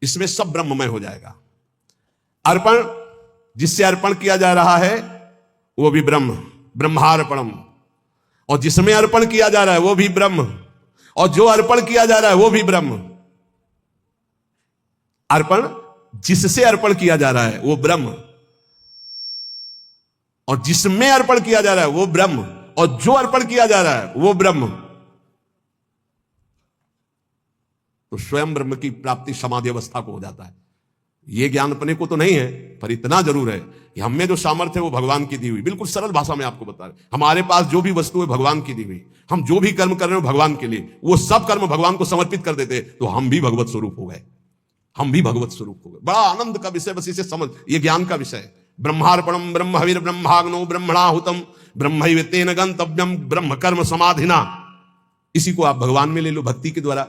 इसमें सब ब्रह्ममय हो जाएगा। अर्पण, जिससे अर्पण किया जा रहा है वो भी ब्रह्म, ब्रह्मार्पणम, और जिसमें अर्पण किया जा रहा है वो भी ब्रह्म, और जो अर्पण किया जा रहा है वो भी ब्रह्म। अर्पण, जिससे अर्पण किया जा रहा है वो ब्रह्म, और जिसमें अर्पण किया जा रहा है वो ब्रह्म, और जो अर्पण किया जा रहा है वो ब्रह्म। तो स्वयं ब्रह्म की प्राप्ति समाधि अवस्था को हो जाता है। यह ज्ञान अपने को तो नहीं है, पर इतना जरूर है कि हमें जो सामर्थ्य है वो भगवान की दी हुई। बिल्कुल सरल भाषा में आपको बता रहे, हमारे पास जो भी वस्तु है भगवान की दी हुई। हम जो भी कर्म कर रहे हो भगवान के लिए, वो सब कर्म भगवान को समर्पित कर देते, तो हम भी भगवत स्वरूप हो गए, हम भी भगवत स्वरूप हो गए। बड़ा आनंद का विषय, बस इसे समझ, ये ज्ञान का विषय। ब्रह्मार्पणम ब्रह्मवीर ब्रह्माग्नो ब्रह्मणाहुतम ब्रह्मैवेतेन गंतव्यम ब्रह्म कर्म समाधिना। इसी को आप भगवान में ले लो, भक्ति के द्वारा।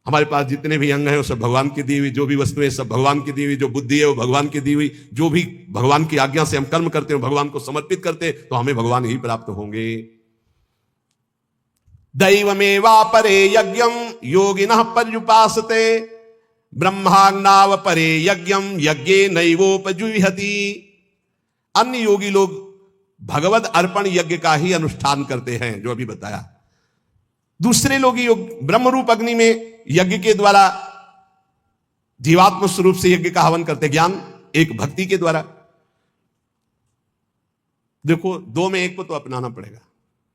हमारे पास जितने भी अंग हैं वो सब भगवान की दी हुई, जो भी वस्तुएं सब भगवान की दी हुई, जो बुद्धि है वो भगवान की दी हुई, जो भी भगवान की आज्ञा से हम कर्म करते हैं भगवान को समर्पित करते हैं, तो हमें भगवान ही प्राप्त होंगे। दैवमेवापरे यज्ञम योगिनः पर्युपासते ब्रह्माग्नाव परे यज्ञम यज्ञे नैवोपजुह्यति। अन्य योगी लोग भगवत अर्पण यज्ञ का ही अनुष्ठान करते हैं, जो अभी बताया। दूसरे लोग ब्रह्म रूप अग्नि में यज्ञ के द्वारा जीवात्म स्वरूप से यज्ञ का हवन करते, ज्ञान एक भक्ति के द्वारा। देखो, दो में एक को तो अपनाना पड़ेगा,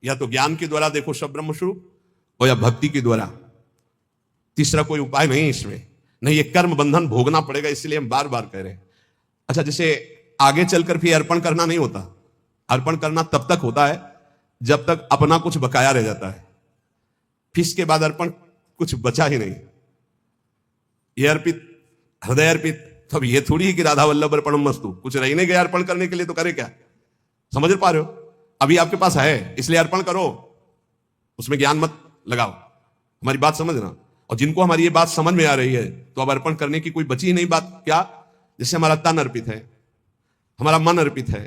या तो ज्ञान के द्वारा देखो सब ब्रह्म स्वरूप, और या भक्ति के द्वारा। तीसरा कोई उपाय नहीं इसमें, नहीं ये कर्म बंधन भोगना पड़ेगा, इसलिए हम बार बार कह रहे हैं। अच्छा, जैसे आगे चलकर फिर अर्पण करना नहीं होता, अर्पण करना तब तक होता है जब तक अपना कुछ बकाया रह जाता है, फिर इसके बाद अर्पण कुछ बचा ही नहीं। ये अर्पित, हृदय अर्पित, तब ये थोड़ी ही कि राधा वल्लभ अर्पणम मस्तु, कुछ रह नहीं गया अर्पण करने के लिए, तो करे क्या? समझ पा रहे हो? अभी आपके पास है इसलिए अर्पण करो, उसमें ज्ञान मत लगाओ। हमारी बात समझना। और जिनको हमारी ये बात समझ में आ रही है, तो अब अर्पण करने की कोई बची ही नहीं बात। क्या? जैसे हमारा तन अर्पित है, हमारा मन अर्पित है,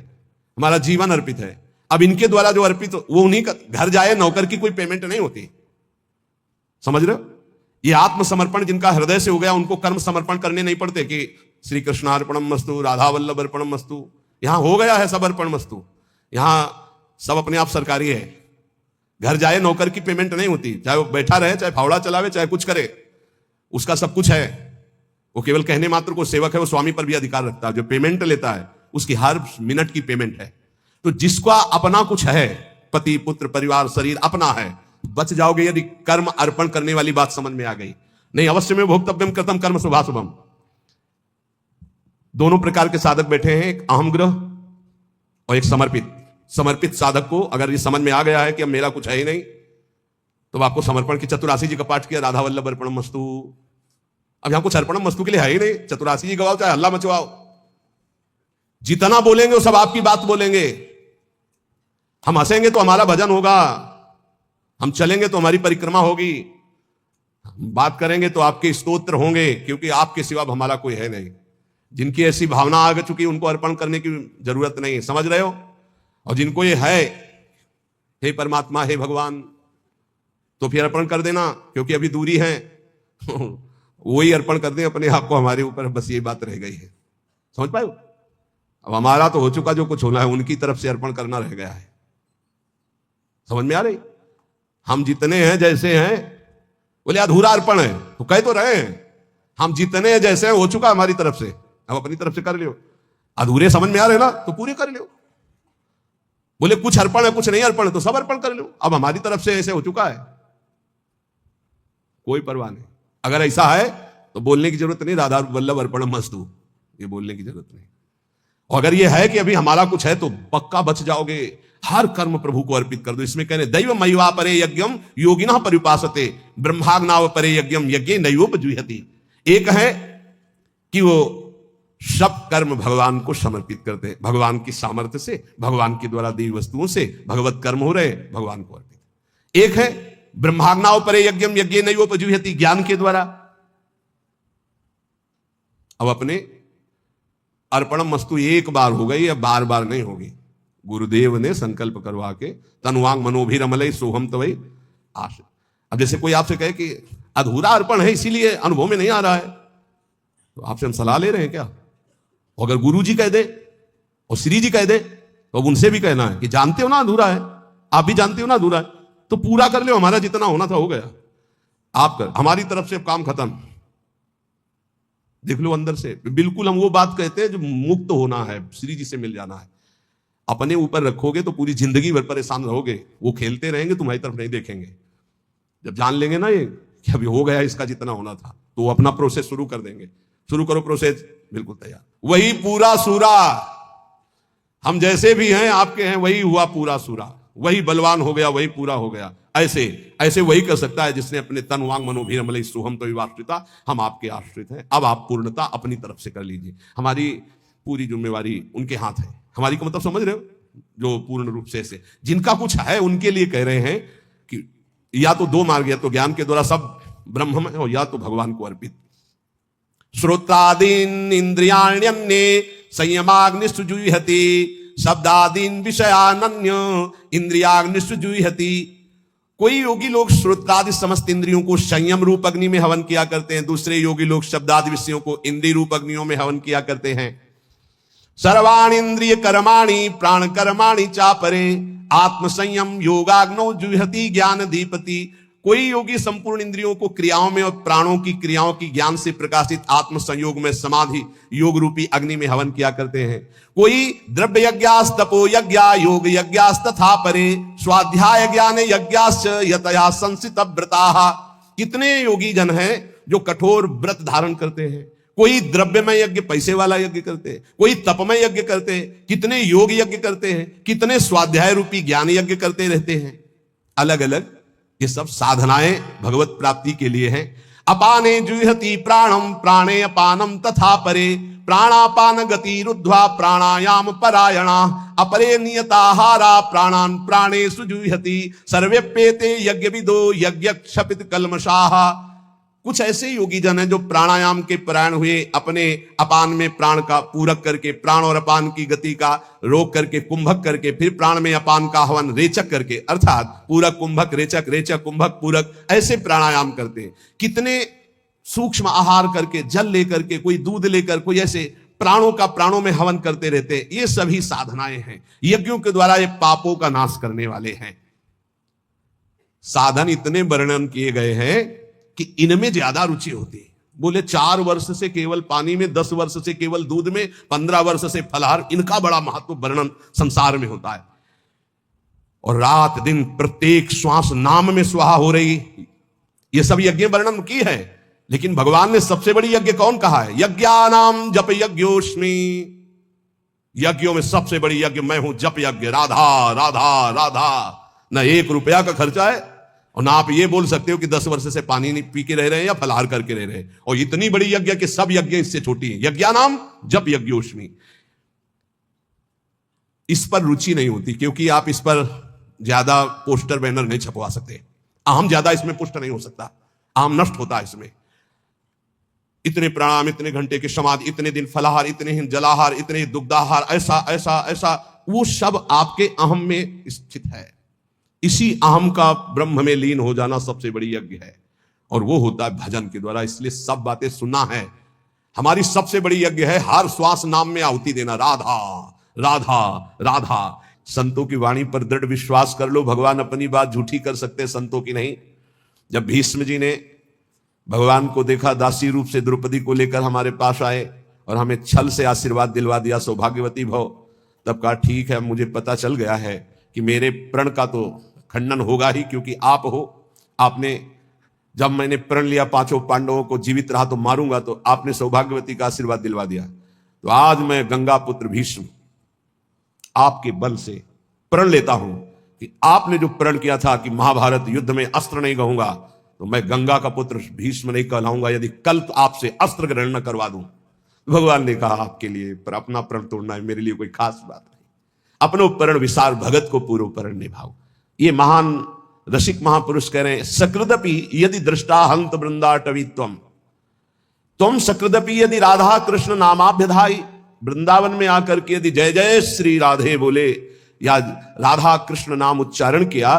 हमारा जीवन अर्पित है, अब इनके द्वारा जो अर्पित वो उन्हीं का घर जाए, नौकर की कोई पेमेंट नहीं होती। समझ रहे हो? ये आत्मसमर्पण जिनका हृदय से हो गया, उनको कर्म समर्पण करने नहीं पड़ते कि श्री कृष्णार्पणम मस्तु, राधा वल्लभ अर्पणम मस्तु। यहां हो गया है सब अर्पण मस्तु, यहां सब अपने आप सरकारी है। घर जाए नौकर की पेमेंट नहीं होती, चाहे वो बैठा रहे, चाहे फावड़ा चलावे, चाहे कुछ करे, उसका सब कुछ है। वो केवल कहने मात्र को सेवक है, वो स्वामी पर भी अधिकार रखता है। जो पेमेंट लेता है उसकी हर मिनट की पेमेंट है। तो जिसका अपना कुछ है, पति पुत्र परिवार शरीर अपना है, बच जाओगे यदि कर्म अर्पण करने वाली बात समझ में आ गई। नहीं, अवश्य में भोक्तव्यम कृतम कर्म शुभाशुभम। दोनों प्रकार के साधक बैठे हैं, एक अहमग्रह और एक समर्पित। समर्पित साधक को अगर ये समझ में आ गया है कि अब मेरा कुछ है ही नहीं, तो आपको समर्पण की चतुरासी जी का पाठ किया, राधा वल्लभ अर्पणम मस्तु। अब यहां कुछ अर्पणम मस्तु के लिए है ही नहीं, चतुरासी जी गवाओ चाहे हल्ला मचवाओ, जितना बोलेंगे वो सब आपकी बात बोलेंगे। हम हंसेंगे तो हमारा भजन होगा, हम चलेंगे तो हमारी परिक्रमा होगी, बात करेंगे तो आपके स्तोत्र होंगे, क्योंकि आपके सिवा हमारा कोई है नहीं। जिनकी ऐसी भावना आ चुकी, उनको अर्पण करने की जरूरत नहीं। समझ रहे हो? और जिनको ये है, हे परमात्मा, हे भगवान, तो फिर अर्पण कर देना, क्योंकि अभी दूरी है वही अर्पण कर दें अपने आप को हमारे ऊपर। बस ये बात रह गई है। समझ पाए? अब हमारा तो हो चुका, जो कुछ होना है उनकी तरफ से अर्पण करना रह गया है। समझ में आ रही? हम जितने हैं जैसे हैं, बोले अधूरा अर्पण है, तो कह तो रहे हैं हम जितने हैं जैसे हैं, हो चुका हमारी तरफ से, अब अपनी तरफ से कर लियो। अधूरे समझ में आ रहे ना, तो पूरे कर लियो। बोले कुछ अर्पण है कुछ नहीं अर्पण है, तो सब अर्पण कर लो। अब हमारी तरफ से ऐसे हो चुका है, कोई परवाह नहीं। अगर ऐसा है तो बोलने की जरूरत नहीं, राधा वल्लभ अर्पणम मस्तु, ये बोलने की जरूरत नहीं। और अगर ये है कि अभी हमारा कुछ है, तो पक्का बच जाओगे। हर कर्म प्रभु को अर्पित कर दो। इसमें कहने दैव मय्वा परे यज्ञम योगिनः पर्युपासते ब्रह्माग्नाव परे यज्ञम यज्ञे नैवोपजुह्यति। एक है कि वो सब कर्म भगवान को समर्पित करते हैं, भगवान की सामर्थ्य से, भगवान के द्वारा दी वस्तुओं से भगवत कर्म हो रहे, भगवान को अर्पित। एक है ब्रह्माग्नाव परे यज्ञम यज्ञे नैवोपजुह्यति, ज्ञान के द्वारा। अब अपने अर्पणम मस्तु एक बार हो गई, अब बार बार नहीं होगी। गुरुदेव ने संकल्प करवा के तनुवांग मनोभिरमलय सोहम तवै आश। अब जैसे कोई आपसे कहे कि अधूरा अर्पण है इसीलिए अनुभव में नहीं आ रहा है, तो आपसे हम सलाह ले रहे हैं क्या? अगर गुरु जी कह दे और श्री जी कह दे तो अब उनसे भी कहना है कि जानते हो ना अधूरा है, आप भी जानते हो ना अधूरा है, तो पूरा कर लो, हमारा जितना होना था हो गया, आप कर, हमारी तरफ से काम खत्म। देख लो अंदर से बिल्कुल हम वो बात कहते हैं जो मुक्त होना है, श्री जी से मिल जाना है। अपने ऊपर रखोगे तो पूरी जिंदगी भर परेशान रहोगे, वो खेलते रहेंगे, तुम्हारी तरफ नहीं देखेंगे। जब जान लेंगे ना ये कि अभी हो गया इसका जितना होना था, तो वो अपना प्रोसेस शुरू कर देंगे। शुरू करो प्रोसेस, बिल्कुल तैयार। वही पूरा सूरा, हम जैसे भी हैं आपके हैं, वही हुआ पूरा सूरा, वही बलवान हो गया, वही पूरा हो गया। ऐसे ऐसे वही कर सकता है जिसने अपने तन वांग मनोभीरमलई सुहम तो विवाश्रिता, हम आपके आश्रित हैं। अब आप पूर्णता अपनी तरफ से कर लीजिए, हमारी पूरी जिम्मेवारी उनके हाथ है। हमारी को मतलब समझ रहे हो, जो पूर्ण रूप से जिनका कुछ है उनके लिए कह रहे हैं कि या तो दो मार्ग, या तो ज्ञान के द्वारा सब ब्रह्म में, और या तो भगवान को अर्पित। श्रोत्रादीन इंद्रियाण्यन्ये संयमाग्निषु जुह्यति, शब्दादीन विषयानन्य इंद्रियाग्निषु जुह्यति। कोई योगी लोग श्रोत्रादि समस्त इंद्रियों को संयम रूप अग्नि में हवन किया करते हैं, दूसरे योगी लोग शब्दादि विषयों को इंद्रिय रूप अग्नियों में हवन किया करते हैं। सर्वाणि इंद्रिय कर्माणि प्राण कर्माणि चापरे, आत्म संयम योगाग्नो जुह्यति ज्ञान दीपति। कोई योगी संपूर्ण इंद्रियों को क्रियाओं में और प्राणों की क्रियाओं की ज्ञान से प्रकाशित आत्म संयोग में समाधि योग रूपी अग्नि में हवन किया करते हैं। कोई द्रव्य यज्ञास तपो यज्ञा योग यज्ञास तथा परे, स्वाध्याय ज्ञान यज्ञाश्च यतया संसित व्रताः। कितने योगी जन हैं जो कठोर व्रत धारण करते हैं। कोई द्रव्यमय यज्ञ पैसे वाला यज्ञ करते हैं, कोई तपमय यज्ञ करते हैं, कितने योग यज्ञ करते हैं, कितने स्वाध्याय रूपी ज्ञान यज्ञ करते रहते हैं। अलग अलग ये सब साधनाएं भगवत प्राप्ति के लिए हैं। अपाने जुह्यति प्राणम प्राणे अपानम तथा परे, प्राणापान गति रुद्ध्वा प्राणायाम परायणा, अपरे नियताहारा प्राणान प्राणेषु जुह्यति, सर्वेप्येते यज्ञविदो यज्ञ क्षपित कल्मषाः। कुछ ऐसे योगी जन हैं जो प्राणायाम के परायण हुए, अपने अपान में प्राण का पूरक करके, प्राण और अपान की गति का रोक करके, कुंभक करके, फिर प्राण में अपान का हवन रेचक करके, अर्थात पूरक कुंभक रेचक, रेचक कुंभक पूरक, ऐसे प्राणायाम करते हैं। कितने सूक्ष्म आहार करके, जल लेकर के, कोई दूध लेकर, कोई ऐसे प्राणों का प्राणों में हवन करते रहते हैं। ये सभी साधनाएं हैं, यज्ञों के द्वारा ये पापों का नाश करने वाले हैं। साधन इतने वर्णन किए गए हैं कि इनमें ज्यादा रुचि होती है। बोले 4 वर्ष से केवल पानी में, 10 वर्ष से केवल दूध में, 15 वर्ष से फलाहार, इनका बड़ा महत्व वर्णन संसार में होता है। और रात दिन प्रत्येक श्वास नाम में स्वाहा हो रही, ये सब यज्ञ वर्णन की है। लेकिन भगवान ने सबसे बड़ी यज्ञ कौन कहा है? यज्ञानाम जप यज्ञोस्मि। यज्ञों में सबसे बड़ी यज्ञ मैं हूं, जप यज्ञ। राधा राधा राधा, न 1 रुपया का खर्चा है, और ना आप ये बोल सकते हो कि 10 वर्ष से पानी नहीं पी के रह रहे हैं या फलाहार करके रह रहे हैं। और इतनी बड़ी यज्ञ कि सब यज्ञ इससे छोटी है। यज्ञानाम जप यज्ञोस्मि। इस पर रुचि नहीं होती, क्योंकि आप इस पर ज्यादा पोस्टर बैनर नहीं छपवा सकते। अहम ज्यादा इसमें पुष्ट नहीं हो सकता, अहम नष्ट होता है इसमें। इतने प्राणायाम, इतने घंटे की समाधि, इतने दिन फलाहार, इतने ही जलाहार, इतने दुग्धाहार, ऐसा ऐसा ऐसा, वो सब आपके अहम में स्थित है। इसी अहम का ब्रह्म में लीन हो जाना सबसे बड़ी यज्ञ है, और वो होता है भजन के द्वारा। इसलिए सब बातें सुनना है। हमारी सबसे बड़ी यज्ञ है हर श्वास नाम में आहुति देना। राधा राधा राधा। संतों की वाणी पर दृढ़ विश्वास कर लो, भगवान अपनी बात झूठी कर सकते, संतों की नहीं। जब भीष्म जी ने भगवान को देखा, दासी रूप से द्रौपदी को लेकर हमारे पास आए और हमें छल से आशीर्वाद दिलवा दिया, सौभाग्यवती भव, तब कहा ठीक है, मुझे पता चल गया है कि मेरे प्रण का तो खंडन होगा ही, क्योंकि आप हो। आपने, जब मैंने प्रण लिया 5 पांडवों को जीवित रहा तो मारूंगा, तो आपने सौभाग्यवती का आशीर्वाद दिलवा दिया। तो आज मैं गंगा पुत्र भीष्म आपके बल से प्रण लेता हूं कि आपने जो प्रण किया था कि महाभारत युद्ध में अस्त्र नहीं कहूंगा, तो मैं गंगा का पुत्र भीष्म नहीं कहलाऊंगा यदि कल तो आपसे अस्त्र ग्रहण न करवा दूं। भगवान ने कहा आपके लिए पर अपना प्रण तोड़ना है, मेरे लिए कोई खास बात नहीं। अपनो प्रण विसार भगत को पूर्व प्रण निभाओ। ये महान रसिक महापुरुष कह रहे हैं, सकृदपि यदि दृष्टा हंत वृंदाटवीत्वम, तुम सकृदपि यदि राधा कृष्ण नामाभ्यधाई, वृंदावन में आकर के यदि जय जय श्री राधे बोले या राधा कृष्ण नाम उच्चारण किया,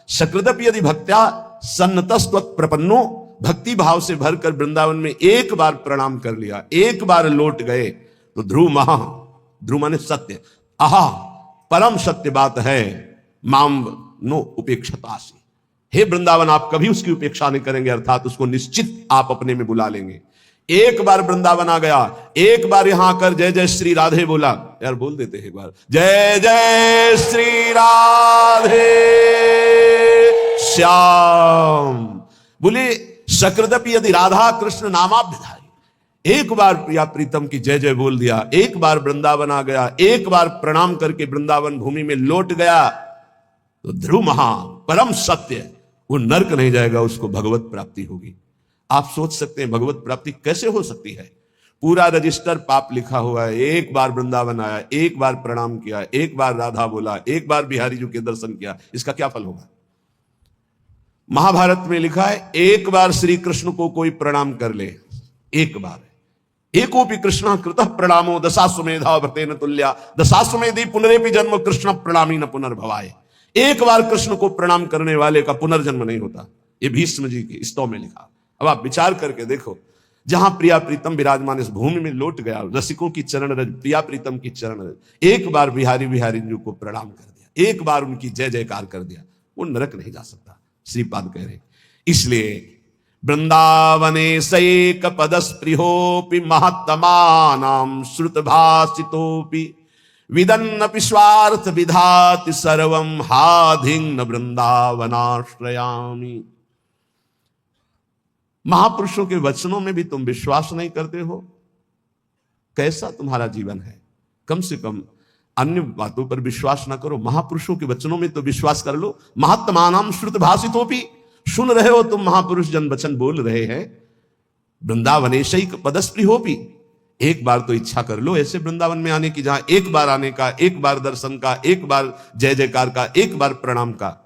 सकृदपि यदि भक्त्या सन्नतस्त्वत् प्रपन्नो भक्ति भाव से भरकर वृंदावन में एक बार प्रणाम कर लिया, एक बार लौट गए तो ध्रुव माने सत्य, आहा परम सत्य बात है, माम नो उपेक्षतासी, हे वृंदावन आप कभी उसकी उपेक्षा नहीं करेंगे, अर्थात उसको निश्चित आप अपने में बुला लेंगे। एक बार वृंदावन आ गया, एक बार यहां आकर जय जय श्री राधे बोला, यार बोल देते हैं एक बार, जय जय श्री राधे श्याम, बोले सकृदपि यदि राधा कृष्ण नामाभ्युधाई, एक बार प्रिया प्रीतम की जय जय बोल दिया, एक बार वृंदावन आ गया, एक बार प्रणाम करके वृंदावन भूमि में लौट गया तो ध्रुव महा परम सत्य, वो नरक नहीं जाएगा, उसको भगवत प्राप्ति होगी। आप सोच सकते हैं भगवत प्राप्ति कैसे हो सकती है? पूरा रजिस्टर पाप लिखा हुआ है, एक बार वृंदावन आया, एक बार प्रणाम किया, एक बार राधा बोला, एक बार बिहारी जी के दर्शन किया, इसका क्या फल होगा? महाभारत में लिखा है एक बार श्री कृष्ण को कोई प्रणाम कर ले, एक बार, एकोपि कृष्ण कृतः प्रणामो दशाश्वमेधा व्रतेन तुल्या दशाश्वमेधि पुनरेपि जन्म कृष्ण प्रणामी न पुनर्भवाय, एक बार कृष्ण को प्रणाम करने वाले का पुनर्जन्म नहीं होता, ये भीष्म जी की स्तव में लिखा। अब आप विचार करके देखो, जहां प्रिया प्रीतम विराजमान इस भूमि में लौट गया, रसिकों की चरण रज, प्रिया प्रीतम की चरण रज, एक बार बिहारी जी को प्रणाम कर दिया, एक बार उनकी जय जयकार कर दिया, वो नरक नहीं जा सकता, श्रीपाद कह रहे। इसलिए वृंदावने सैक पदस्पृहोपि महत्तमानां श्रुत भाषितोपि विदन्नपि स्वार्थ विधाति सर्वं हाधिं वृंदावनाश्रयामि। महापुरुषों के वचनों में भी तुम विश्वास नहीं करते हो, कैसा तुम्हारा जीवन है? कम से कम अन्य बातों पर विश्वास ना करो, महापुरुषों के वचनों में तो विश्वास कर लो। महात्मानां श्रुत भाषितोपि, सुन रहे हो तुम महापुरुष जन वचन बोल रहे हैं। वृंदावनेशैक पदस्पृहोपि, एक बार तो इच्छा कर लो ऐसे वृंदावन में आने की, जहां एक बार आने का, एक बार दर्शन का, एक बार जय जयकार का, एक बार प्रणाम का।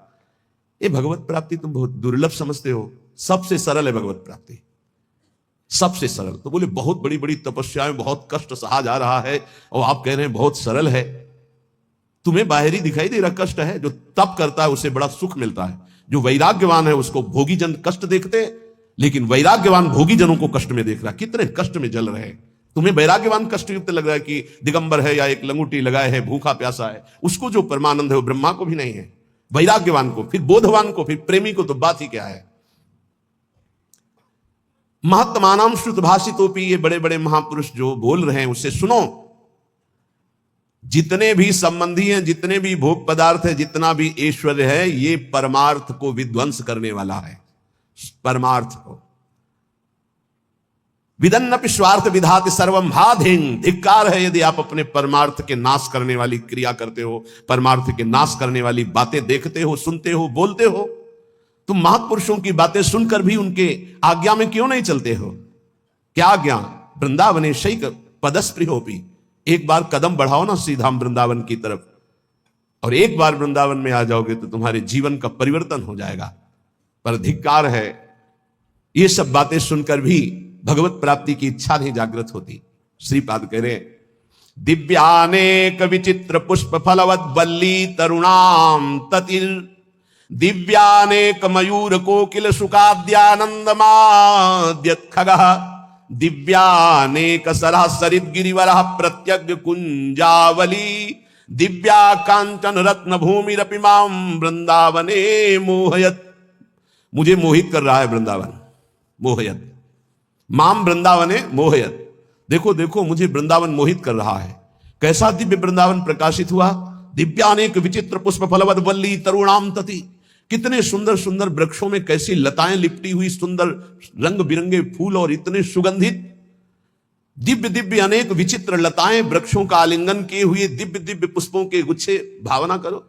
ये भगवत प्राप्ति तुम बहुत दुर्लभ समझते हो, सबसे सरल है भगवत प्राप्ति, सबसे सरल। तो बोले बहुत बड़ी बड़ी तपस्याएं, बहुत कष्ट सहा जा रहा है, और आप कह रहे हैं बहुत सरल है। तुम्हें बाहरी दिखाई दे रहा कष्ट है, जो तप करता है उसे बड़ा सुख मिलता है। जो वैराग्यवान है उसको भोगी जन कष्ट देखते, लेकिन वैराग्यवान भोगी जनों को कष्ट में देख रहा, कितने कष्ट में जल रहे हैं। तुम्हें वैराग्यवान कष्ट युक्त लग रहा है कि दिगंबर है या एक लंगूटी लगाए है, भूखा प्यासा है, उसको जो परमानंद है वो ब्रह्मा को भी नहीं है, वैराग्यवान को, फिर बोधवान को, फिर प्रेमी को तो बात ही क्या है। महात्मानां श्रुत भाषितोपि, ये बड़े बड़े महापुरुष जो बोल रहे हैं उसे सुनो। जितने भी संबंधी हैं, जितने भी भोग पदार्थ है, जितना भी ऐश्वर्य है, ये परमार्थ को विध्वंस करने वाला है, परमार्थ को। विदन्नपि स्वार्थ विधाति सर्वं हाधिं, धिक्कार है यदि आप अपने परमार्थ के नाश करने वाली क्रिया करते हो, परमार्थ के नाश करने वाली बातें देखते हो, सुनते हो, बोलते हो। तुम महापुरुषों की बातें सुनकर भी उनके आज्ञा में क्यों नहीं चलते हो? क्या आज्ञा? वृंदावने शैक पदस्पृहोपि, एक बार कदम बढ़ाओ ना सीधाम वृंदावन की तरफ, और एक बार वृंदावन में आ जाओगे तो तुम्हारे जीवन का परिवर्तन हो जाएगा। पर धिक्कार है, ये सब बातें सुनकर भी भगवत प्राप्ति की इच्छा नहीं जागृत होती। श्रीपाद कह रहे, दिव्यानेक विचित्र पुष्प फलवत बल्ली तरुणाम ततिर, दिव्यानेक मयूर कोकिल सुखाद्यानंदमाद्यत खगः, दिव्यानेक सरः सरित गिरिवरः प्रत्यग्र कुंजावली, दिव्या कांचन रत्न भूमिरपि मां वृंदावने मोहयत। मुझे मोहित कर रहा है वृंदावन, मोहयत माम वृंदावने मोहयत। देखो देखो मुझे वृंदावन मोहित कर रहा है। कैसा दिव्य वृंदावन प्रकाशित हुआ? दिव्यानेक विचित्र पुष्प फलवत वल्ली तरुणाम तति, कितने सुंदर सुंदर वृक्षों में कैसी लताएं लिपटी हुई, सुंदर रंग बिरंगे फूल और इतने सुगंधित, दिव्य दिव्य अनेक विचित्र लताएं, वृक्षों का आलिंगन किए हुए दिव्य दिव्य पुष्पों के गुच्छे। भावना करो,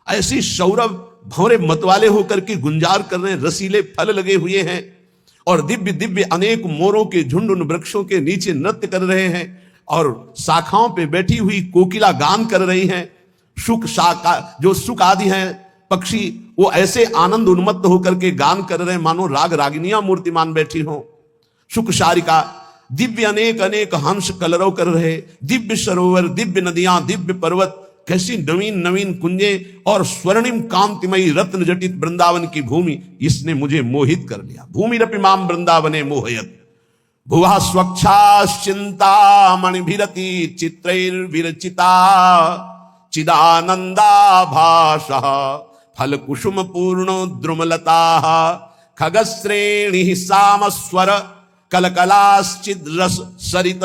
ऐसी सौरभ भंवरे मतवाले होकर के गुंजार कर रहे हैं, रसीले फल लगे हुए हैं, और दिव्य दिव्य अनेक मोरों के झुंड उन वृक्षों के नीचे नृत्य कर रहे हैं, और शाखाओं पे बैठी हुई कोकिला गान कर रही हैं। सुख शाखा जो सुख आदि हैं पक्षी, वो ऐसे आनंद उन्मत्त होकर के गान कर रहे हैं मानो राग रागिनियां मूर्तिमान बैठी हो। सुख शारिका, दिव्य अनेक अनेक हंस कलरव कर रहे, दिव्य सरोवर, दिव्य नदियां, दिव्य पर्वत, कैसी नवीन नवीन कुंजे और स्वर्णिम कांतिमयी रत्न जटित वृंदावन की भूमि, इसने मुझे मोहित कर लिया। भूमि रपि माम वृंदावने मोहयत भुवा स्वच्छाश्चिंता मणिभिरति चित्रैर्विरचिता चिदानंदा भाषा फल कुसुम पूर्ण द्रुमलता खगश्रेणी सामस्वर कलकलाश्चिद रस सरित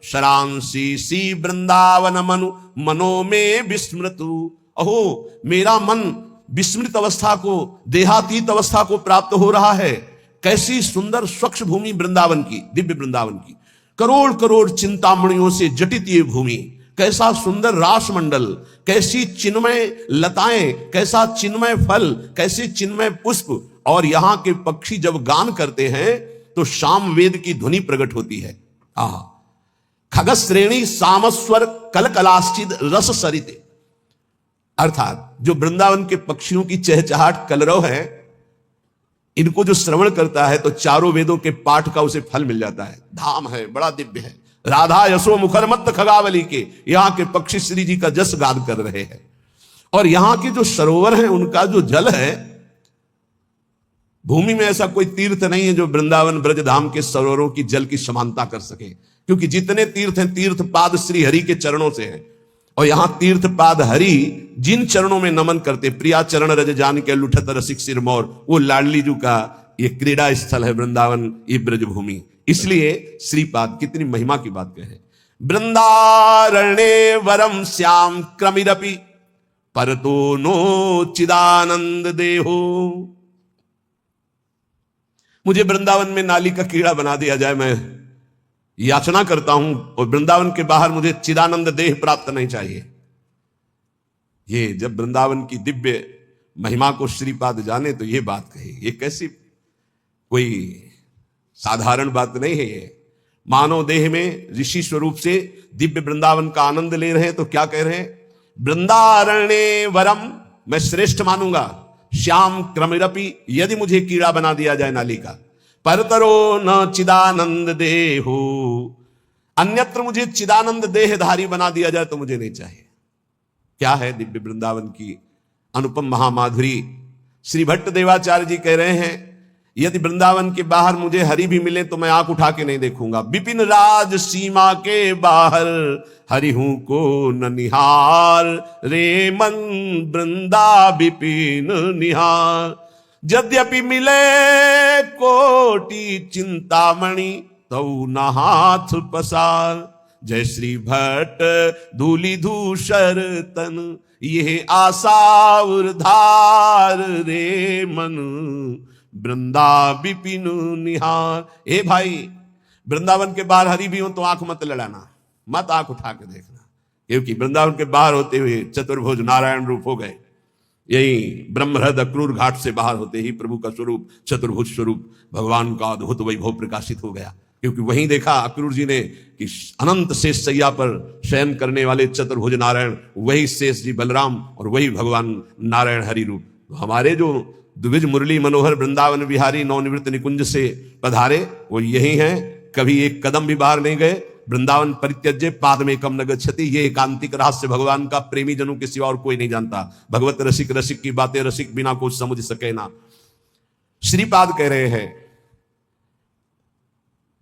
शरांसी सी वृंदावन मनु मनो में विस्मृतु। अहो, मेरा मन विस्मृत अवस्था को, देहातीत अवस्था को प्राप्त हो रहा है। कैसी सुंदर स्वच्छ भूमि वृंदावन की, दिव्य वृंदावन की, करोड़ करोड़ चिंतामणियों से जटित ये भूमि, कैसा सुंदर रासमंडल, कैसी चिन्मय लताएं, कैसा चिन्मय फल, कैसे चिन्मय पुष्प, और यहां के पक्षी जब गान करते हैं तो शाम वेद की ध्वनि प्रकट होती है। आहा, खगश्रेणी सामस्वर कलकलाश्चिद रस सरिते, अर्थात जो वृंदावन के पक्षियों की चहचहाट कलरव है, इनको जो श्रवण करता है तो चारों वेदों के पाठ का उसे फल मिल जाता है। धाम है, बड़ा दिव्य है। राधा यशो मुखर मत खगावली के यहां के पक्षी श्री जी का जस गान कर रहे हैं। और यहां के जो सरोवर हैं, उनका जो जल है, भूमि में ऐसा कोई तीर्थ नहीं है जो वृंदावन ब्रजधाम के सरोवरों की जल की समानता कर सके, क्योंकि जितने तीर्थ हैं, तीर्थ पाद श्री हरि के चरणों से हैं। और यहां तीर्थ पाद हरि जिन चरणों में नमन करते, प्रिया चरण रज जान के लुठत रसिक सिरमौर, वो लाडली जू का ये क्रीड़ा स्थल है वृंदावन, ये ब्रजभूमि। इसलिए श्रीपाद कितनी महिमा की बात कहे। वृंदारण्ये वरम श्याम क्रमिरपि परतो नो चिदानंद देहो। मुझे वृंदावन में नाली का कीड़ा बना दिया जाए, मैं याचना करता हूं, और वृंदावन के बाहर मुझे चिदानंद देह प्राप्त नहीं चाहिए। ये जब वृंदावन की दिव्य महिमा को श्रीपाद जाने तो ये बात कही। ये कैसी कोई साधारण बात नहीं है। ये मानव देह में ऋषि स्वरूप से दिव्य वृंदावन का आनंद ले रहे हैं, तो क्या कह रहे हैं? वृंदारण्ये वरम, मैं श्रेष्ठ मानूंगा, श्याम क्रमिरपि, यदि मुझे कीड़ा बना दिया जाए नाली का, परतरो न चिदानंद देहो, अन्यत्र मुझे चिदानंद देहधारी बना दिया जाए तो मुझे नहीं चाहिए। क्या है दिव्य वृंदावन की अनुपम महामाधुरी। श्री भट्ट देवाचार्य जी कह रहे हैं, यदि वृंदावन के बाहर मुझे हरि भी मिले तो मैं आंख उठा के नहीं देखूंगा। विपिन राज सीमा के बाहर हरि हूं को न निहार, रे मन वृंदा विपिन निहार। यद्यपि मिले कोटि चिंतामणि तऊ न हाथ पसार। जय श्री भट्ट धूलि धूसर तन यह आशा उर्धार, रे मन वृंदा विपिन निहार। ए भाई, वृंदावन के बाहर हरि भी हो तो आंख मत लड़ाना, मत आंख उठा के देखना, क्योंकि वृंदावन के बाहर होते हुए चतुर्भुज नारायण रूप हो गए। यही ब्रह्महृद अक्रूर घाट से बाहर होते ही प्रभु का स्वरूप, चतुर्भुज स्वरूप भगवान का अद्भुत वैभव प्रकाशित हो गया। क्योंकि वहीं देखा अक्रूर जी ने कि अनंत शेष सैया पर शयन करने वाले चतुर्भुज नारायण, वही शेष जी बलराम और वही भगवान नारायण हरि रूप। तो हमारे जो द्विज मुरली मनोहर वृंदावन बिहारी नवनिवृत्त निकुंज से पधारे, वो यही हैं। कभी एक कदम भी बाहर नहीं गए। वृंदावन परित्यज्य पाद में कम न गच्छति, ये एकांतिक रहस्य भगवान का प्रेमी जनों के सिवा और कोई नहीं जानता। भगवत रसिक रसिक की बातें रसिक बिना कुछ समझ सके ना। श्रीपाद कह रहे हैं,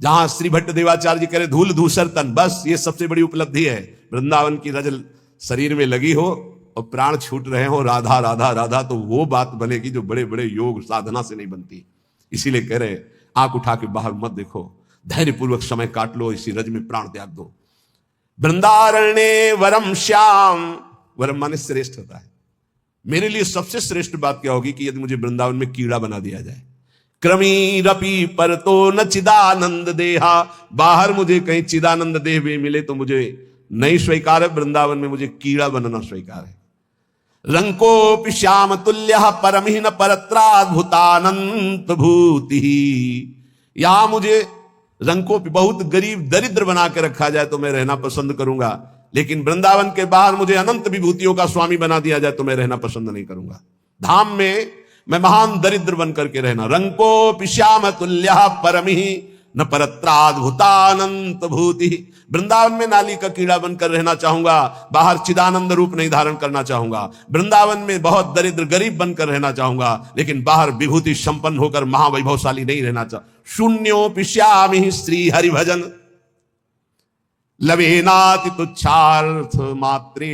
जहां श्री भट्ट देवाचार्य जी कह रहे धूल धूसर तन, बस ये सबसे बड़ी उपलब्धि है। वृंदावन की रजल शरीर में लगी हो और प्राण छूट रहे हो राधा राधा राधा, तो वो बात बनेगी जो बड़े बड़े योग साधना से नहीं बनती। इसीलिए कह रहे आंख उठा के बाहर मत देखो, धैर्य पूर्वक समय काट लो, इसी रज में प्राण त्याग दो। वृंदारण्ये वरम श्याम, वरम माने श्रेष्ठ होता है। मेरे लिए सबसे श्रेष्ठ बात क्या होगी कि यदि मुझे वृंदावन में कीड़ा बना दिया जाए। क्रमीरपि परतो न चिदानंद देहा, बाहर मुझे कहीं चिदानंद देह भी मिले तो मुझे नहीं स्वीकार है, वृंदावन में मुझे कीड़ा बनना स्वीकार है। रंकोपि श्याम तुल्य परमहीन परत्राद्भुतानंत भूति, यहां मुझे रंकोपि बहुत गरीब दरिद्र बना के रखा जाए तो मैं रहना पसंद करूंगा, लेकिन वृंदावन के बाहर मुझे अनंत विभूतियों का स्वामी बना दिया जाए तो मैं रहना पसंद नहीं करूंगा। धाम में मैं महान दरिद्र बन करके रहना। रंकोपि श्याम तुल्य परमहि न परत्राद्भुतानंत भूति। वृंदावन में नाली का कीड़ा बनकर रहना चाहूंगा, बाहर चिदानंद रूप नहीं धारण करना चाहूंगा। वृंदावन में बहुत दरिद्र गरीब बनकर रहना चाहूंगा, लेकिन बाहर विभूति संपन्न होकर महावैभवशाली नहीं रहना चाहूंगा। शून्योपि श्यामि श्री हरि भजन लवेनाति तुच्छार्थ मात्रे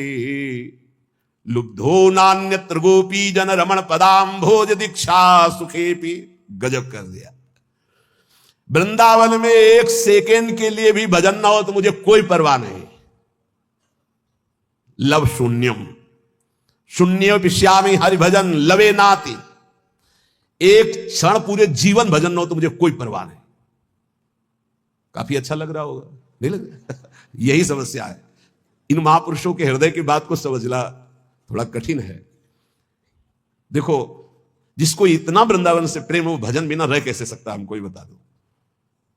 लुब्धो नान्यत्र गोपी जन रमण पदाम्भोज दीक्षा सुखेपि। गजब कर दिया। वृंदावन में एक सेकेंड के लिए भी भजन ना हो तो मुझे कोई परवाह नहीं। लव शून्यम शून्य पिश्यामी हरि भजन लवे नाति। एक क्षण पूरे जीवन भजन ना हो तो मुझे कोई परवाह नहीं। काफी अच्छा लग रहा होगा, नहीं लग रहा? यही समस्या है। इन महापुरुषों के हृदय की बात को समझना थोड़ा कठिन है। देखो, जिसको इतना वृंदावन से प्रेम हो, भजन बिना रह कैसे सकता है? हमको ही बता दो,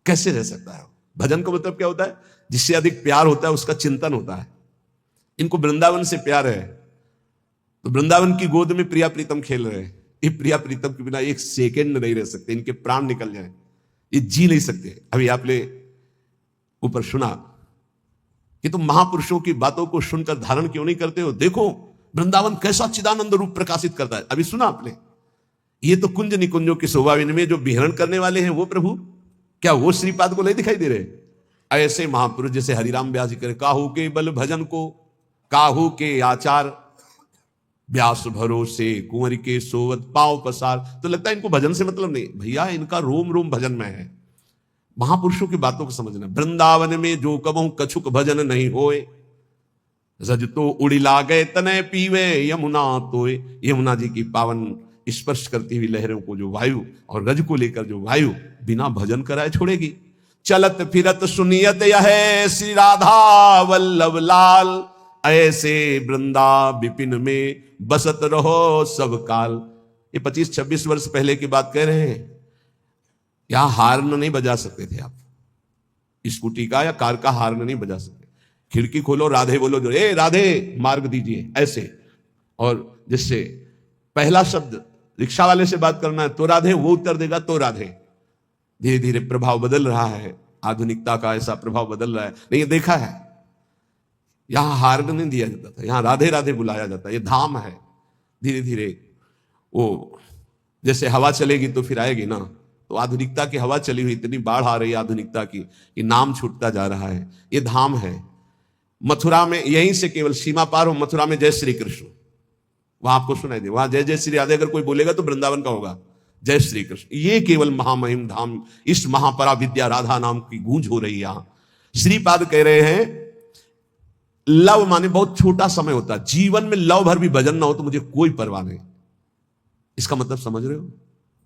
कैसे रह सकता है? भजन का मतलब क्या होता है? जिससे अधिक प्यार होता है उसका चिंतन होता है। इनको वृंदावन से प्यार है तो वृंदावन की गोद में प्रिया प्रीतम खेल रहे हैं। ये प्रिया प्रीतम के बिना एक सेकेंड नहीं रह सकते, इनके प्राण निकल जाए, ये जी नहीं सकते। अभी आपने ऊपर सुना कि तुम महापुरुषों की बातों को सुनकर धारण क्यों नहीं करते हो? देखो वृंदावन कैसा चिदानंद रूप प्रकाशित करता है। अभी सुना आपने? ये तो कुंज निकुंजों की शोभा में जो विहरण करने वाले हैं वो प्रभु, क्या वो श्रीपाद को नहीं दिखाई दे रहे? ऐसे महापुरुष जैसे हरिराम व्यास जी करे, काहू के बल भजन को काहू के आचार, व्यास भरोसे कुंवर के सोवत पांव पसार। तो लगता है इनको भजन से मतलब नहीं। भैया, इनका रोम रोम भजन में है। महापुरुषों की बातों को समझना। वृंदावन में जो कबहू कछुक भजन नहीं होए, रज तो उड़ी लागे तने पीवे यमुना तोए। यमुना जी की पावन स्पर्श करती हुई लहरों को जो वायु और रज को लेकर जो वायु बिना भजन कराए छोड़ेगी। चलत फिरत सुनियत यह श्री राधा वल्लभ लाल, ऐसे वृंदा विपिन में बसत रहो सब काल। ये 25-26 वर्ष पहले की बात कह रहे हैं। यहां हार्न नहीं बजा सकते थे आप, स्कूटी का या कार का हार्न नहीं बजा सकते। खिड़की खोलो, राधे बोलो, जो ए राधे मार्ग दीजिए, ऐसे। और जिससे पहला शब्द रिक्शा वाले से बात करना है तो राधे, वो उत्तर देगा तो राधे। धीरे धीरे प्रभाव बदल रहा है, आधुनिकता का ऐसा प्रभाव बदल रहा है। नहीं, देखा है, यहां हार्न नहीं दिया जाता था, यहां राधे राधे बुलाया जाता है। ये धाम है। धीरे धीरे वो जैसे हवा चलेगी तो फिर आएगी ना। तो आधुनिकता की हवा चली हुई, इतनी बाढ़ आ रही है आधुनिकता की कि नाम छूटता जा रहा है। ये धाम है। मथुरा में यहीं से केवल सीमा पार हो, मथुरा में जय श्री कृष्ण, वहां आपको सुनाई दे। वहां जय जय श्री राधे अगर कोई बोलेगा तो वृंदावन का होगा, जय श्री कृष्ण। ये केवल महामहिम धाम, इस महापरा विद्या राधा नाम की गूंज हो रही है यहां। श्रीपाद कह रहे हैं, लव माने बहुत छोटा समय होता है, जीवन में लव भर भी भजन ना हो तो मुझे कोई परवाह नहीं। इसका मतलब समझ रहे हो?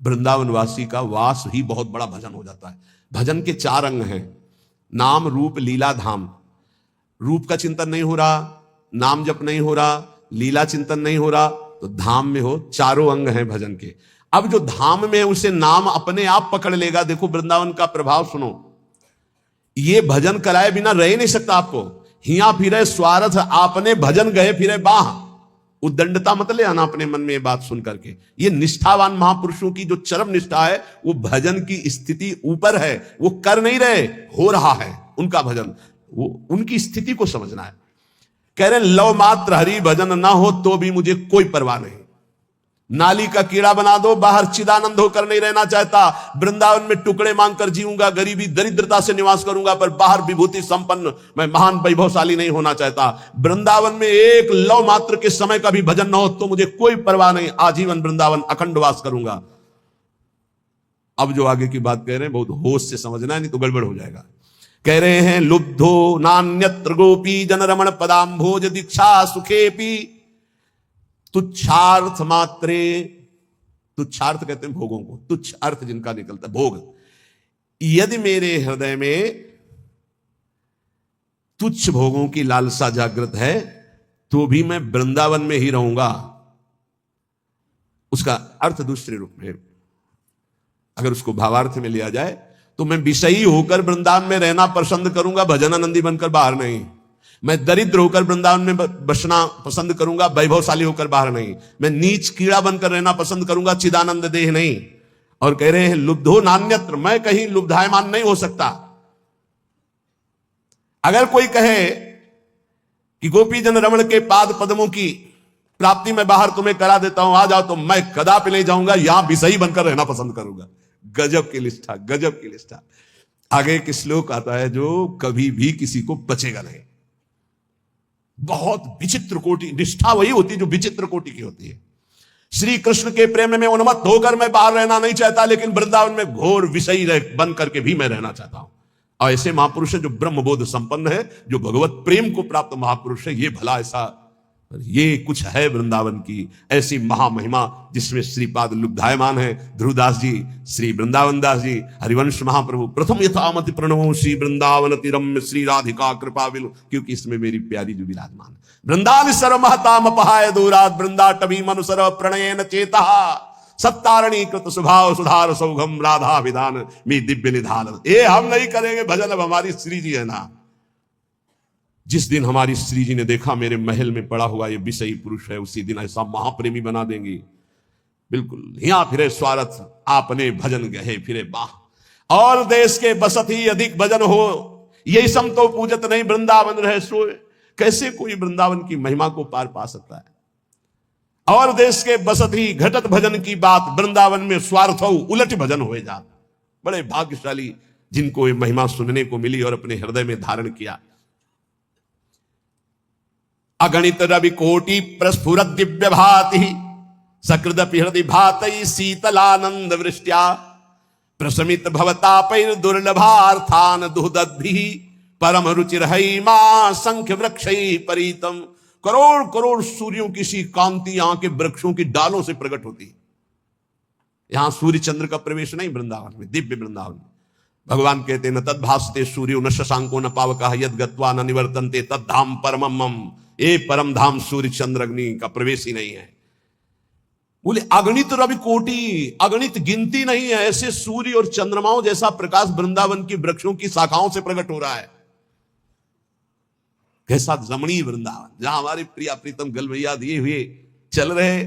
वृंदावन वासी का वास ही बहुत बड़ा भजन हो जाता है। भजन के 4 अंग हैं, नाम रूप लीला धाम। रूप का चिंतन नहीं हो रहा, नाम जप नहीं हो रहा, लीला चिंतन नहीं हो रहा, तो धाम में हो। 4 अंग हैं भजन के। अब जो धाम में है उसे नाम अपने आप पकड़ लेगा। देखो वृंदावन का प्रभाव सुनो। ये भजन कराए बिना रह ही नहीं सकता आपको। हिया फिरे स्वार्थ आपने भजन गए फिरे बाह। उद्दंडता मत ले आना अपने मन में ये बात सुन करके। ये निष्ठावान महापुरुषों की जो चरम निष्ठा है, वो भजन की स्थिति ऊपर है। वो कर नहीं रहे, हो रहा है उनका भजन। वो उनकी स्थिति को समझना है। कह रहे लव मात्र हरि भजन ना हो तो भी मुझे कोई परवाह नहीं। नाली का कीड़ा बना दो, बाहर चिदानंद होकर नहीं रहना चाहता। वृंदावन में टुकड़े मांगकर जीऊंगा, गरीबी दरिद्रता से निवास करूंगा, पर बाहर विभूति संपन्न मैं महान वैभवशाली नहीं होना चाहता। वृंदावन में एक लव मात्र के समय का भी भजन न हो तो मुझे कोई परवाह नहीं। आजीवन वृंदावन अखंड वास करूंगा। अब जो आगे की बात कह रहे हैं बहुत होश से समझना है, नहीं तो गड़बड़ हो जाएगा। कह रहे हैं लुब्धो नान्यत्र गोपी जन रमण पदाम्भोज दीक्षा सुखेपी तुच्छार्थ मात्रे। तुच्छार्थ कहते हैं भोगों को, तुच्छ अर्थ जिनका निकलता भोग। यदि मेरे हृदय में तुच्छ भोगों की लालसा जागृत है तो भी मैं वृंदावन में ही रहूंगा। उसका अर्थ दूसरे रूप में, अगर उसको भावार्थ में लिया जाए तो मैं विषयी होकर वृंदावन में रहना पसंद करूंगा, भजनानंदी बनकर बाहर नहीं। मैं दरिद्र होकर वृंदावन में बसना पसंद करूंगा, वैभवशाली होकर बाहर नहीं। मैं नीच कीड़ा बनकर रहना पसंद करूंगा, चिदानंद देह नहीं। और कह रहे हैं लुब्धो नान्यत्र, मैं कहीं लुब्धायमान नहीं हो सकता। अगर कोई कहे कि गोपी जन रमण के पाद पद्मों की प्राप्ति में बाहर तुम्हें करा देता हूं, आ जाओ, तो मैं कदापि नहीं जाऊंगा, यहां विषयी बनकर रहना पसंद करूंगा। गजब की निष्ठा, गजब की निष्ठा। आगे एक श्लोक आता है जो कभी भी किसी को बचेगा नहीं। बहुत विचित्र कोटि निष्ठा वही होती है जो विचित्र कोटि की होती है। श्री कृष्ण के प्रेम में उन्मत्त होकर मैं बाहर रहना नहीं चाहता, लेकिन वृंदावन में घोर विषयी बन करके भी मैं रहना चाहता हूं। और ऐसे महापुरुष है जो ब्रह्मबोध संपन्न है, जो भगवत प्रेम को प्राप्त महापुरुष है। ये भला ऐसा, ये कुछ है वृंदावन की ऐसी महामहिमा जिसमें श्रीपाद लुब्धायमान है। ध्रुवदास जी, श्री वृंदावन दास जी, हरिवंश महाप्रभु, प्रथम यथामति प्रणवो श्री वृंदावन तिरम्य श्री राधिका कृपा विलु, क्योंकि इसमें मेरी प्यारी जो विराजमान। वृंदावन सर्व महताम अपहाय दूरात वृंदाटवी मनुसर प्रणयन चेता सत्तारणी कृत स्वभाव सुधार सौघम राधा विधान में दिव्य निधान। ये हम नहीं करेंगे भजन, अब हमारी श्री जी है ना। जिस दिन हमारी श्री जी ने देखा मेरे महल में पड़ा हुआ ये विषयी पुरुष है, उसी दिन ऐसा महाप्रेमी बना देंगे। बिल्कुल हिया फिरे स्वार्थ आपने भजन गहे फिरे बाह, और देश के बसत ही अधिक भजन हो, यही सम तो पूजत नहीं वृंदावन रहे सोए। कैसे कोई वृंदावन की महिमा को पार पा सकता है? और देश के बसत ही घटत भजन की बात, वृंदावन में स्वार्थ हो उलट भजन हो जात। बड़े भाग्यशाली जिनको ये महिमा सुनने को मिली और अपने हृदय में धारण किया। अगणित रवि कोटि प्रस्फुरत दिव्य भाति सकृदपि हृदय भातई शीतलानंद वृष्ट्या प्रशमित भवतापैर दुर्लभार्थान दुहदद्भिः परम रुचिरहै मां संख्य वृक्षै परितम। करोड़ करोड़ सूर्यों की सी कांति यहां के वृक्षों की डालों से प्रकट होती है। यहां सूर्य चंद्र का प्रवेश नहीं वृंदावन में, दिव्य वृंदावन में। भगवान कहते न तद्भासते सूर्यो न शशांको न पावकः यद गत्वा न निवर्तन्ते तद्धाम परमम मम। ये परम धाम सूर्य चंद्र अग्नि का प्रवेश ही नहीं है। बोले अगणित रवि कोटि, अगणित गिनती नहीं है ऐसे सूर्य और चंद्रमाओं जैसा प्रकाश वृंदावन की वृक्षों की शाखाओं से प्रकट हो रहा है। कैसा रमणीय वृंदावन, जहां हमारे प्रिया प्रीतम गलवैया दिए हुए चल रहे।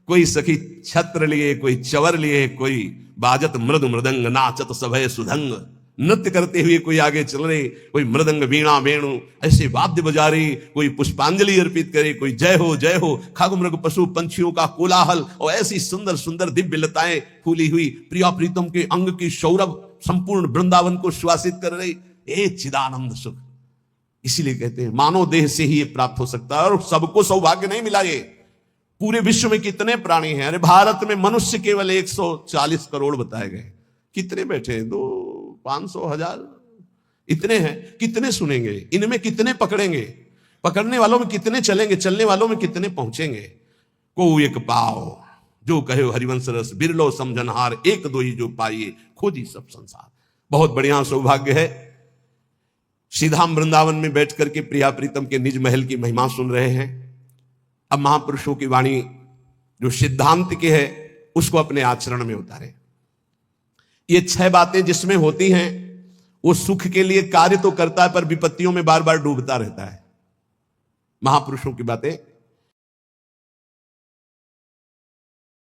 कोई सखी छत्र लिए, कोई चवर लिए, कोई बाजत मृद मृदंग नाचत सभय सुधंग, नृत्य करते हुए कोई आगे चल रहे, कोई मृदंग वीणा वेणु ऐसे वाद्य बजा रहे, कोई पुष्पांजलि अर्पित करे, कोई जय हो खग मृग पशु पंछियों का कोलाहल, और ऐसी सुंदर सुंदर दिव्य लताएं फूली हुई प्रिया प्रीतम के अंग की सौरभ संपूर्ण वृंदावन को श्वासित कर रही। ये चिदानंद सुख। इसीलिए कहते हैं मानव देह से ही ये प्राप्त हो सकता है, और सबको सौभाग्य नहीं मिला। ये पूरे विश्व में कितने प्राणी हैं? अरे भारत में मनुष्य केवल 140 करोड़ बताए गए। कितने बैठे हैं? 200, 500, 1000 इतने हैं। कितने सुनेंगे? इनमें कितने पकड़ेंगे? पकड़ने वालों में कितने चलेंगे? चलने वालों में कितने पहुंचेंगे? को एक पाओ जो कहे हरिवंश रस, बिरलो समझनहार, एक दो ही जो पाइए खोजी सब संसार। बहुत बढ़िया सौभाग्य है। सीधा हम वृंदावन में बैठ करके प्रिया प्रीतम के निज महल की महिमा सुन रहे हैं। अब महापुरुषों की वाणी जो सिद्धांत के है उसको अपने आचरण में उतारे। ये 6 बातें जिसमें होती हैं वो सुख के लिए कार्य तो करता है, पर विपत्तियों में बार बार डूबता रहता है। महापुरुषों की बातें